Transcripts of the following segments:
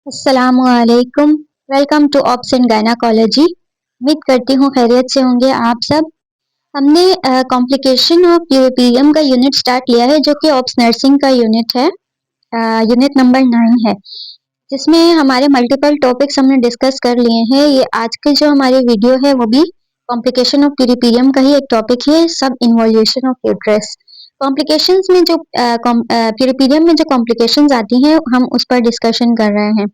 अस्सलामुअलैकुम। Welcome to obs and gynaecology. उम्मीद करती हूँ खैरियत से होंगे आप सब। हमने कॉम्प्लिकेशन ऑफ यूरोपीडियम का यूनिट स्टार्ट लिया है जो कि ऑप्स नर्सिंग का यूनिट है। यूनिट नंबर 9 है जिसमें हमारे मल्टीपल टॉपिक्स हमने डिस्कस कर लिए हैं। ये आज की जो हमारी वीडियो है वो भी कॉम्प्लिकेशन ऑफ यूरोपीडियम का ही एक टॉपिक है, सब इन्वॉल्यूशन ऑफ यूट्रस। कॉम्प्लिकेशंस में जो यूरोपीडियम में जो कॉम्प्लिकेशंस आती हैं हम उस पर डिस्कशन कर रहे हैं।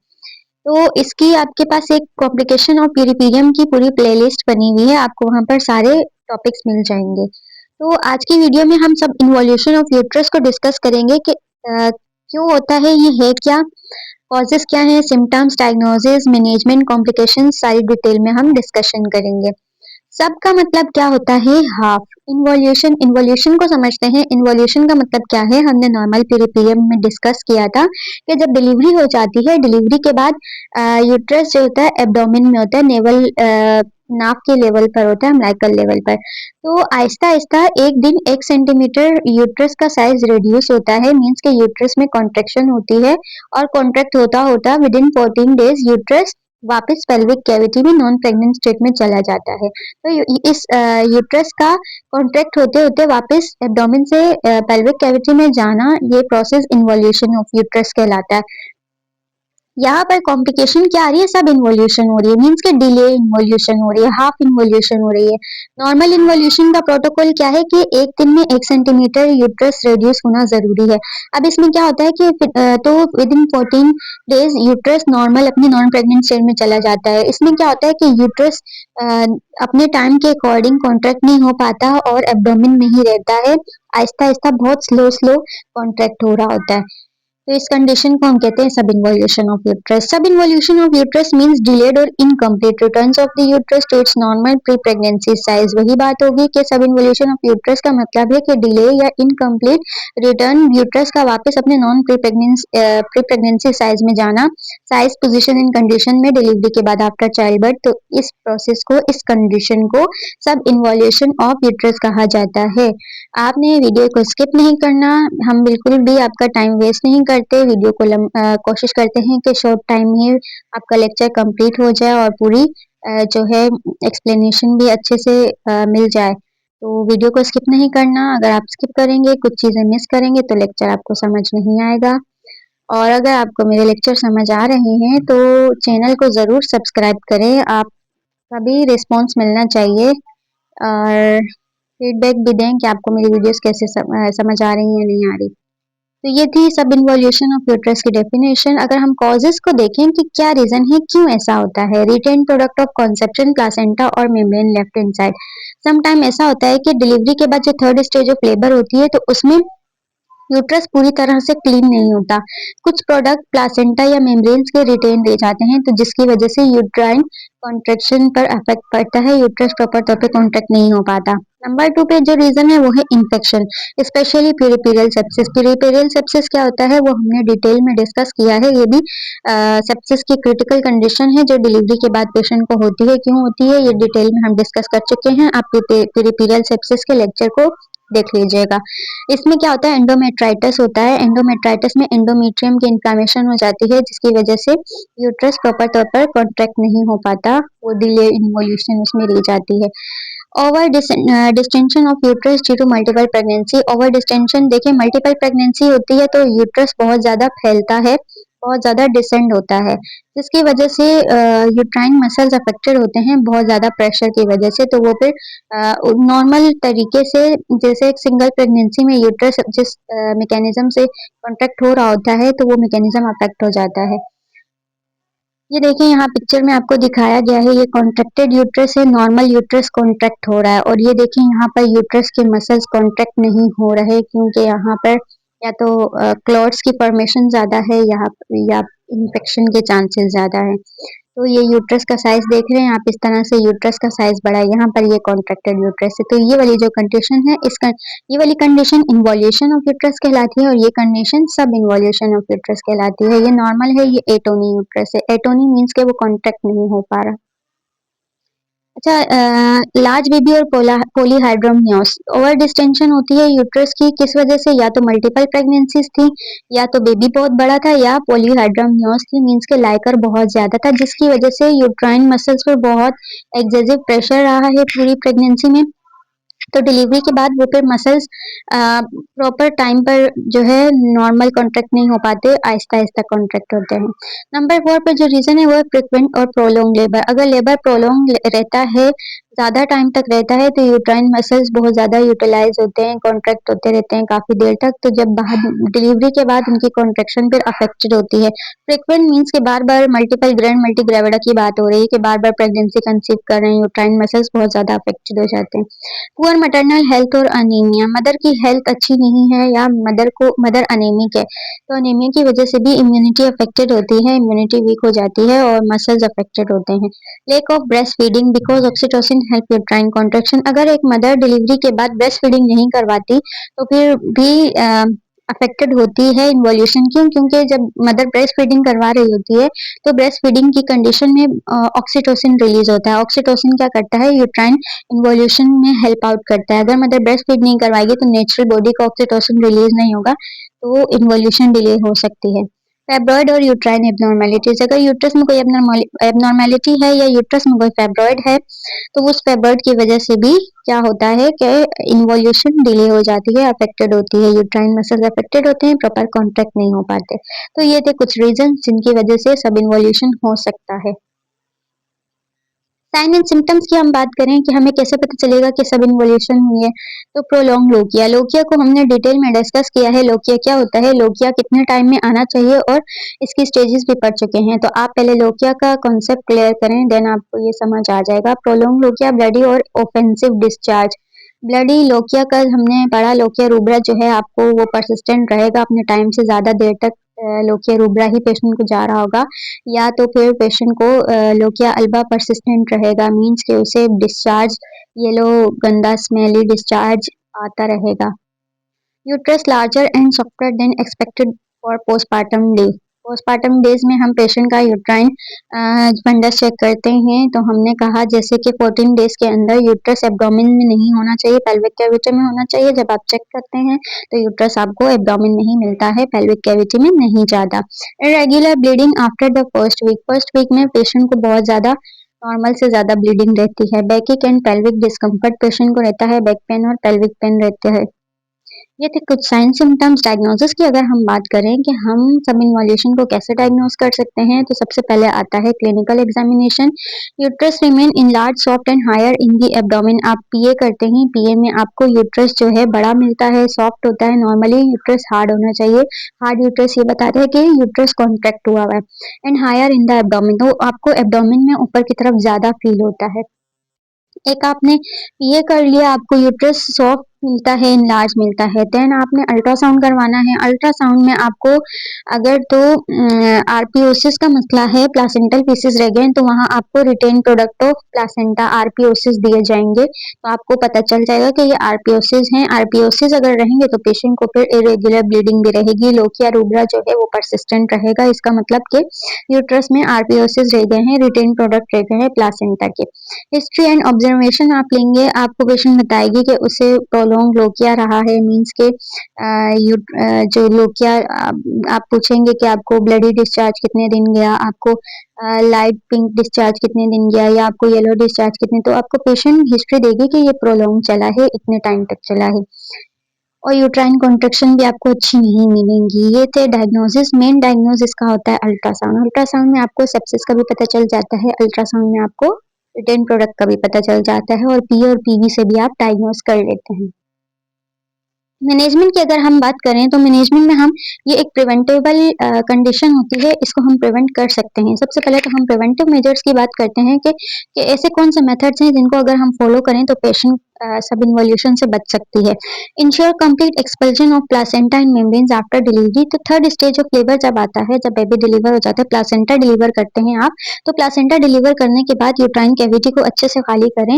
तो इसकी आपके पास एक कॉम्प्लिकेशन ऑफ यूरिपीडियम की पूरी प्लेलिस्ट बनी हुई है, आपको वहां पर सारे टॉपिक्स मिल जाएंगे। तो आज की वीडियो में हम सब इन्वॉल्यूशन ऑफ यूट्रस को डिस्कस करेंगे कि क्यों होता है, ये है क्या, कॉजेस क्या है, सिम्टम्स, डायग्नोसिस, मैनेजमेंट, कॉम्प्लिकेशन, सारी डिटेल में हम डिस्कशन करेंगे। सब का मतलब क्या होता है, हाफ। इन्वॉल्यूशन, इन्वॉल्यूशन को समझते हैं। इन्वॉल्यूशन का मतलब क्या है, हमने नॉर्मल पीरियड में डिस्कस किया था कि जब डिलीवरी हो जाती है, डिलीवरी के बाद यूट्रस जो होता है एब्डोमेन में होता है, नेवल नाक के लेवल पर होता है, अम्बिलिकल लेवल पर। तो आहिस्ता आहिस्ता एक दिन 1 सेंटीमीटर यूट्रस का साइज रिड्यूस होता है, मीन्स के यूट्रस में कॉन्ट्रेक्शन होती है और कॉन्ट्रैक्ट होता होता विद इन 14 डेज यूट्रस वापस पेल्विक कैविटी में नॉन प्रेग्नेंट स्टेट में चला जाता है। तो इस यूट्रस का कॉन्ट्रैक्ट होते होते वापस एब्डोमेन से पेल्विक कैविटी में जाना, ये प्रोसेस इन्वॉल्यूशन ऑफ यूट्रस कहलाता है। यहाँ पर कॉम्प्लिकेशन क्या आ रही है, सब इन्वॉल्यूशन हो रही है, मीन्स के डिले इन्वॉल्यूशन हो रही है, हाफ इन्वॉल्यूशन हो रही है। नॉर्मल इन्वॉल्यूशन का प्रोटोकॉल क्या है कि एक दिन में 1 सेंटीमीटर यूट्रस रिड्यूस होना जरूरी है। अब इसमें क्या होता है कि तो with in 14 days uterus normal अपनी नॉन प्रेग्नेंट स्टेट में चला जाता है। इसमें क्या होता है कि यूट्रस अपने टाइम के अकॉर्डिंग कॉन्ट्रैक्ट नहीं हो पाता और एब्डोमेन में ही रहता है, आहिस्ता आहिस्ता बहुत स्लो स्लो कॉन्ट्रैक्ट हो रहा होता है। तो इस कंडीशन को हम कहते हैं subinvolution of uterus. Subinvolution of uterus means delayed और incomplete returns of the uterus to its normal pre pregnancy size. वही बात होगी कि सब इन्वॉल्यूशन ऑफ यूट्रस का मतलब है कि डिले या इनकम्प्लीट रिटर्न यूट्रस का वापस अपने नॉन प्री प्रेगनेंसी साइज में जाना, साइज, पोजीशन इन कंडीशन में डिलीवरी के बाद आफ्टर चाइल्ड बर्थ। तो इस प्रोसेस को, इस कंडीशन को सब इन्वॉल्यूशन ऑफ यूट्रस कहा जाता है। आपने वीडियो को स्किप नहीं करना, हम बिल्कुल भी आपका टाइम वेस्ट नहीं करते। वीडियो को कोशिश करते हैं कि शॉर्ट टाइम में आपका लेक्चर कंप्लीट हो जाए और पूरी जो है एक्सप्लेनेशन भी अच्छे से मिल जाए। तो वीडियो को स्किप नहीं करना, अगर आप स्किप करेंगे, कुछ चीज़ें मिस करेंगे तो लेक्चर आपको समझ नहीं आएगा। और अगर आपको मेरे लेक्चर समझ आ रहे हैं तो चैनल को ज़रूर सब्सक्राइब करें, आपका भी रिस्पॉन्स मिलना चाहिए और फीडबैक भी दें कि आपको मेरी वीडियोस कैसे समझ आ रही हैं या नहीं आ रही। तो ये थी सब इन्वॉल्यूशन ऑफ यूट्रस की डेफिनेशन। अगर हम कॉजेस को देखें कि क्या रीजन है, क्यों ऐसा होता है, retained product of conception, placenta और membrane left inside. Some time ऐसा होता है कि डिलीवरी के बाद जो थर्ड स्टेज ऑफ लेबर होती है तो उसमें यूट्रस पूरी तरह से क्लीन नहीं होता, कुछ प्रोडक्ट प्लासेंटा या मेम्ब्रेन्स के रिटेन रह जाते हैं, तो जिसकी वजह से यूट्राइन कॉन्ट्रेक्शन पर अफेक्ट पड़ता है, यूट्रस प्रॉपर तौर पे कॉन्ट्रैक्ट नहीं हो पाता। नंबर 2 पे जो रीजन है वो है infection, specially peripheral sepsis. Peripheral sepsis क्या होता है वो हमने डिटेल में डिस्कस किया है। ये भी सेप्सिस की क्रिटिकल कंडीशन है जो डिलीवरी के बाद पेशेंट को होती है। क्यों होती है ये डिटेल में हम डिस्कस कर चुके हैं, आप पेरिफेरल सेप्सिस के लेक्चर को देख लीजिएगा। इसमें क्या होता है, एंडोमेट्राइटिस होता है। एंडोमेट्राइटिस में एंडोमेट्रियम की इन्फ्लेमेशन हो जाती है जिसकी वजह से यूट्रस प्रॉपर तौर पर कॉन्ट्रैक्ट नहीं हो पाता, वो डिले इन्वोल्यूशन उसमें रह जाती है। Over distension of uterus due to multiple pregnancy. Over distension देखिए, मल्टीपल प्रेगनेंसी होती है तो यूट्रस बहुत ज़्यादा फैलता है, बहुत ज़्यादा डिसेंड होता है, जिसकी वजह से यूट्राइन मसल्स अफेक्टेड होते हैं बहुत ज़्यादा प्रेशर की वजह से। तो वो फिर नॉर्मल तरीके से, जैसे एक सिंगल प्रेगनेंसी में यूट्रस जिस मैकेनिज्म से कॉन्ट्रैक्ट हो रहा होता है तो वो मैकेनिज्म अफेक्ट हो जाता है। ये देखिए यहाँ पिक्चर में आपको दिखाया गया है, ये कॉन्ट्रैक्टेड यूट्रस है, नॉर्मल यूट्रस कॉन्ट्रैक्ट हो रहा है। और ये देखिए यहाँ पर यूट्रस के मसल्स कॉन्ट्रैक्ट नहीं हो रहे क्योंकि यहाँ पर या तो क्लॉट्स की फॉर्मेशन ज़्यादा है या इन्फेक्शन के चांसेस ज़्यादा है। तो ये यूट्रस का साइज देख रहे हैं आप, इस तरह से यूट्रस का साइज बड़ा है, यहाँ पर ये कॉन्ट्रैक्टेड यूट्रस है। तो ये वाली जो कंडीशन है, ये वाली कंडीशन इन्वॉल्यूशन ऑफ यूट्रस कहलाती है और ये कंडीशन सब इन्वॉल्यूशन ऑफ यूट्रस कहलाती है। ये नॉर्मल है, ये एटोनी यूट्रस है। एटोनी मीन्स के वो कॉन्ट्रैक्ट नहीं हो पा रहा। अच्छा, लार्ज बेबी और पॉलीहाइड्रोमियोस ओवर डिस्टेंशन होती है यूट्रस की किस वजह से, या तो मल्टीपल प्रेगनेंसीज थी, या तो बेबी बहुत बड़ा था, या पॉलीहाइड्रोमियोस थी मींस के लाइकर बहुत ज्यादा था जिसकी वजह से यूट्राइन मसल्स पर बहुत एक्सेसिव प्रेशर रहा है पूरी प्रेगनेंसी में। तो डिलीवरी के बाद वो फिर मसल्स प्रॉपर टाइम पर जो है नॉर्मल कॉन्ट्रैक्ट नहीं हो पाते, आहिस्ता आहिस्ता कॉन्ट्रैक्ट होते हैं। नंबर 4 पर जो रीजन है वो है फ्रिक्वेंट और प्रोलॉन्ग लेबर। अगर लेबर प्रोलॉन्ग रहता है, ज़्यादा टाइम तक रहता है, तो यूट्राइन मसल्स बहुत ज़्यादा यूटिलाइज होते हैं, कॉन्ट्रैक्ट होते रहते हैं काफ़ी देर तक। तो जब बाहर डिलीवरी के बाद उनकी कॉन्ट्रैक्शन फिर अफेक्टेड होती है। फ्रिक्वेंट मीन्स के बार बार मल्टीपल ग्रैंड मल्टीग्रेविडा की बात हो रही है कि बार बार प्रेगनेंसी कंसीव कर रहे हैं, यूट्राइन मसल्स बहुत ज़्यादा अफेक्टेड हो जाते हैं। पुअर मैटरनल हेल्थ और अनीमिया, मदर की हेल्थ अच्छी नहीं है या मदर अनेमिक है, तो अनीमिया की वजह से भी इम्यूनिटी अफेक्टेड होती है, इम्यूनिटी वीक हो जाती है और मसल्स अफेक्टेड होते हैं। Lake of breast feeding because oxytocin help uterine contraction. अगर एक मदर डिलीवरी के बाद ब्रेस्ट फीडिंग नहीं करवाती तो फिर भी अफेक्टेड होती है इन्वॉल्यूशन। क्यों? क्योंकि जब मदर ब्रेस्ट फीडिंग करवा रही होती है तो ब्रेस्ट फीडिंग की कंडीशन में ऑक्सीटोसिन रिलीज होता है। ऑक्सीटोसिन क्या करता है? यूट्राइन इन्वॉल्यूशन में हेल्प आउट करता है। अगर मदर ब्रेस्ट फीड नहीं करवाएगी तो नेचुरल बॉडी का ऑक्सीटोसिन रिलीज नहीं होगा, तो इन्वॉल्यूशन डिले हो सकती है। फैब्रॉइड और यूट्राइन एबनॉर्मेलिटीज, अगर यूट्रस में कोई एबनॉर्मेलिटी है या यूट्रस में कोई फैब्रॉइड है तो उस फैब्रॉइड की वजह से भी क्या होता है कि इन्वॉल्यूशन डिले हो जाती है, अफेक्टेड होती है, यूट्राइन मसल्स अफेक्टेड होते हैं, प्रॉपर कॉन्ट्रैक्ट नहीं हो पाते। तो ये थे कुछ रीजन जिनकी वजह से सब इन्वॉल्यूशन हो सकता है। साइन एंड सिम्टम्स की हम बात करें कि हमें कैसे पता चलेगा कि सब इन्वॉल्यूशन हुई है, तो प्रोलॉन्ग लोकिया, लोकिया को हमने डिटेल में डिस्कस किया है। लोकिया क्या होता है, लोकिया कितने टाइम में आना चाहिए और इसकी स्टेजेस भी पढ़ चुके हैं, तो आप पहले लोकिया का कॉन्सेप्ट क्लियर करें, देन आपको ये समझ आ जाएगा। प्रोलॉन्ग लोकिया, ब्लडी और ऑफेंसिव डिस्चार्ज। ब्लडी लोकिया का हमने पढ़ा, लोकिया रूब्रा जो है आपको वो परसिस्टेंट रहेगा, अपने टाइम से ज़्यादा देर तक लोकिया रूब्रा ही पेशेंट को जा रहा होगा, या तो फिर पेशेंट को लोकिया अल्बा परसिस्टेंट रहेगा, मीन्स कि उसे डिस्चार्ज येलो गंदा स्मेली डिस्चार्ज आता रहेगा। Uterus larger and softer then expected for postpartum day. Postpartum days में हम पेशेंट का यूट्राइन फंडस चेक करते हैं, तो हमने कहा जैसे कि 14 डेज के अंदर यूट्रस एब्डोमेन में नहीं होना चाहिए, पेल्विक कैविटी में होना चाहिए। जब आप चेक करते हैं तो यूट्रस आपको एब्डोमेन में ही मिलता है, पेल्विक कैविटी में नहीं ज़्यादा। Irregular bleeding after the first week में पेशेंट को बहुत ज़्यादा नॉर्मल से ज़्यादा ब्लीडिंग रहती है। Backache and pelvic discomfort patient को रहता है, बैक पेन और पेल्विक पेन रहते हैं। ये थे कुछ साइन सिम्टम्स। डायग्नोसिस की अगर हम बात करें कि हम सब इन्वॉल्यूशन को कैसे डायग्नोस कर सकते हैं, तो सबसे पहले आता है clinical examination. Uterus remain in large soft and higher in the abdomen. आप पीए करते हैं, पीए में आपको यूट्रस जो है बड़ा मिलता है, सॉफ्ट होता है। नॉर्मली यूट्रस हार्ड होना चाहिए, हार्ड यूट्रस ये बताते हैं कि यूट्रस कॉन्ट्रैक्ट हुआ है। And higher in the abdomen, तो आपको एब्डोमेन में ऊपर की तरफ ज्यादा फील होता है। एक आपने ये कर लिया, आपको यूट्रस सॉफ्ट मिलता है, इनलार्ज मिलता है। देन आपने अल्ट्रासाउंड करवाना है। अल्ट्रासाउंड में आपको अगर तो आरपीओसिस का मसला है, प्लासेंटल पीसेस रह गए तो वहां आपको रिटेन प्रोडक्ट ऑफ प्लासेंटा आरपीओसिस दिए जाएंगे, तो आपको पता चल जाएगा कि ये आरपीओसिस हैं। आरपीओसिस अगर रहेंगे तो पेशेंट को फिर इरेगुलर ब्लीडिंग भी रहेगी, लोकिया रूब्रा जो है वो परसिस्टेंट रहेगा। इसका मतलब कि यूट्रस में आरपीओसिस रह गए हैं, रिटेन प्रोडक्ट रह गए हैं प्लासेंटा के। हिस्ट्री एंड ऑब्जर्वेशन आप लेंगे, आपको पेशेंट बताएगी कि उसे प्रोलॉन्ग लोकिया रहा है, मींस के जो लोकिया आप पूछेंगे कि आपको ब्लडी डिस्चार्ज कितने दिन गया, आपको लाइट पिंक डिस्चार्ज कितने दिन गया, या आपको येलो डिस्चार्ज कितने, तो आपको पेशेंट हिस्ट्री देगी कि ये प्रोलॉन्ग चला है, इतने टाइम तक चला है। और यूट्राइन कॉन्ट्रैक्शन भी आपको अच्छी नहीं मिलेंगी। ये थे डायग्नोसिस। मेन डायग्नोसिस का होता है अल्ट्रासाउंड। अल्ट्रासाउंड में आपको सेप्सिस का भी पता चल जाता है, अल्ट्रासाउंड में आपको रिटेन प्रोडक्ट का भी पता चल जाता है, और पी और पीवी से भी आप डायग्नोस कर लेते हैं। मैनेजमेंट की अगर हम बात करें तो मैनेजमेंट में हम ये एक प्रिवेंटेबल कंडीशन होती है, इसको हम प्रिवेंट कर सकते हैं। सबसे पहले तो हम प्रिवेंटिव मेजर्स की बात करते हैं कि ऐसे कौन से मेथड्स हैं जिनको अगर हम फॉलो करें तो पेशेंट सब इन्वॉल्यूशन से बच सकती है। Ensure complete expulsion of placenta and membranes after delivery. तो थर्ड स्टेज ऑफ लेबर जब आता है, जब बेबी डिलीवर हो जाता है, प्लासेंटा डिलीवर करते हैं आप, तो प्लासेंटा डिलीवर करने के बाद यूट्राइन कैविटी को अच्छे से खाली करें।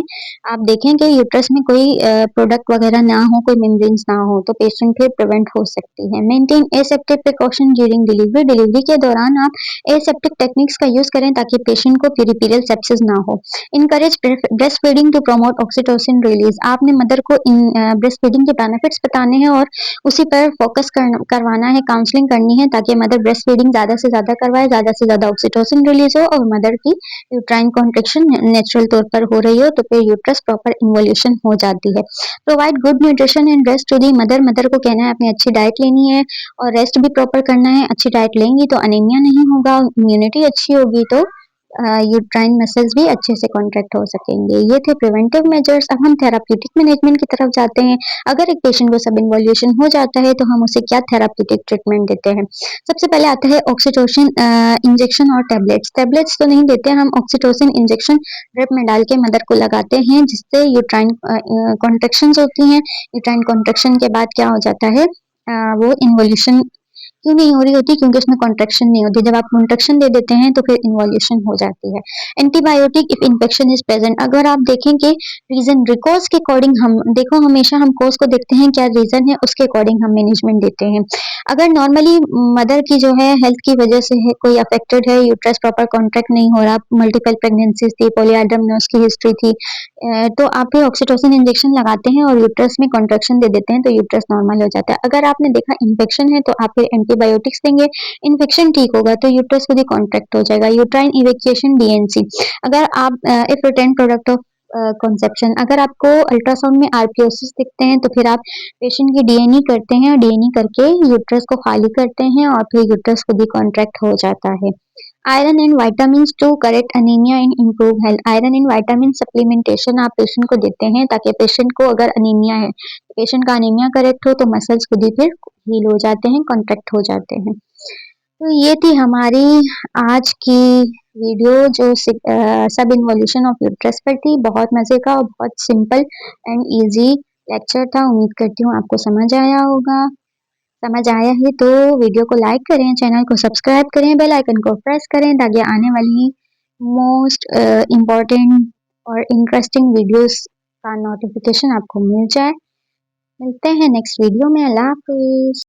आप देखें कि यूट्रस में कोई प्रोडक्ट वगैरह ना हो, कोई मेम्ब्रेन्स ना हो, तो पेशेंट फिर प्रिवेंट हो सकती है। Maintain aseptic precaution during delivery. Delivery के दौरान आप एसेप्टिक टेक्निक्स का यूज करें ताकि पेशेंट को पेरिफेरल सेप्सिस ना हो। Encourage breast feeding to promote oxytocin release. आपने मदर को इन ब्रेस्ट फीडिंग के बेनिफिट्स बताने हैं और उसी पर फोकस करवाना है, काउंसलिंग करनी है ताकि मदर ब्रेस्ट फीडिंग ज़्यादा से ज़्यादा करवाए, ज़्यादा से ज़्यादा ऑक्सीटोसिन रिलीज हो और मदर की यूट्राइन कॉन्ट्रेक्शन नेचुरल तौर पर हो रही हो, तो फिर यूट्रस प्रॉपर इन्वोल्यूशन हो जाती है। Provide good nutrition and rest to the mother. Mother को कहना है अपनी अच्छी डाइट लेनी है और रेस्ट भी प्रॉपर करना है। अच्छी डाइट लेंगी तो अनीमिया नहीं होगा, इम्यूनिटी अच्छी होगी तो यूट्राइन मसल्स भी अच्छे से कॉन्ट्रैक्ट हो सकेंगे। ये थे प्रिवेंटिव मेजर्स। अब हम थेराप्यूटिक मैनेजमेंट की तरफ जाते हैं। अगर एक पेशेंट को सब इन्वॉल्यूशन हो जाता है तो हम उसे क्या थेराप्यूटिक ट्रीटमेंट देते हैं। सबसे पहले आता है ऑक्सीटोसिन इंजेक्शन और टैबलेट्स। टैबलेट्स तो नहीं देते हम, ऑक्सीटोसिन इंजेक्शन ड्रिप में डाल के मदर को लगाते हैं जिससे यूट्राइन कॉन्ट्रेक्शन होती हैं। यूट्राइन कॉन्ट्रेक्शन के बाद क्या हो जाता है, वो इन्वॉल्यूशन क्यों नहीं हो रही होती, क्योंकि उसमें कॉन्ट्रेक्शन नहीं होती। जब आप कॉन्ट्रेक्शन दे देते हैं तो फिर इन्वॉल्यूशन हो जाती है। Antibiotic if infection is present. अगर आप देखें कि रीजन रिकॉज के अकॉर्डिंग, हम देखो हमेशा हम कोज को देखते हैं क्या रीजन है, उसके अकॉर्डिंग हम मैनेजमेंट देते हैं। अगर नॉर्मली मदर की जो है हेल्थ की वजह से है, कोई अफेक्टेड है, यूट्रस प्रॉपर कॉन्ट्रैक्ट नहीं हो रहा, मल्टीपल प्रेगनेंसीज थी, पॉलीआड्रमनोस की हिस्ट्री थी, तो आप फिर ऑक्सीटोसिन इंजेक्शन लगाते हैं और यूट्रस में कॉन्ट्रैक्शन दे देते हैं तो यूट्रस नॉर्मल हो जाता है। अगर आपने देखा इन्फेक्शन है तो आप फिर एंटीबायोटिक्स देंगे, इन्फेक्शन ठीक होगा तो यूट्रस खुद ही कॉन्ट्रैक्ट हो जाएगा। Uterine evacuation D and C. अगर आप if retained product of conception, अगर आपको अल्ट्रासाउंड में आरपीओसिस दिखते हैं तो फिर आप पेशेंट की डीएनई करते हैं और डीएनई करके यूट्रस को खाली करते हैं और फिर यूट्रस खुद ही कॉन्ट्रैक्ट हो जाता है। Iron and vitamin to correct anaemia and improve health. Iron and vitamin supplementation आप पेशेंट को देते हैं ताकि पेशेंट को अगर अनीमिया है तो पेशेंट का अनीमिया करेक्ट हो तो मसल्स खुद ही फिर हील हो जाते हैं, कॉन्ट्रैक्ट हो जाते हैं। तो ये थी हमारी आज की वीडियो जो सब इन्वोल्यूशन ऑफ यूट्रस पर थी। बहुत मज़े का और बहुत सिंपल एंड इजी लेक्चर था। उम्मीद करती हूँ आपको समझ आया होगा। समझ आया है तो वीडियो को लाइक करें, चैनल को सब्सक्राइब करें, बेल आइकन को प्रेस करें ताकि आने वाली मोस्ट इम्पॉर्टेंट और इंटरेस्टिंग वीडियोस का नोटिफिकेशन आपको मिल जाए। मिलते हैं नेक्स्ट वीडियो में। अल्लाह हाफिज़।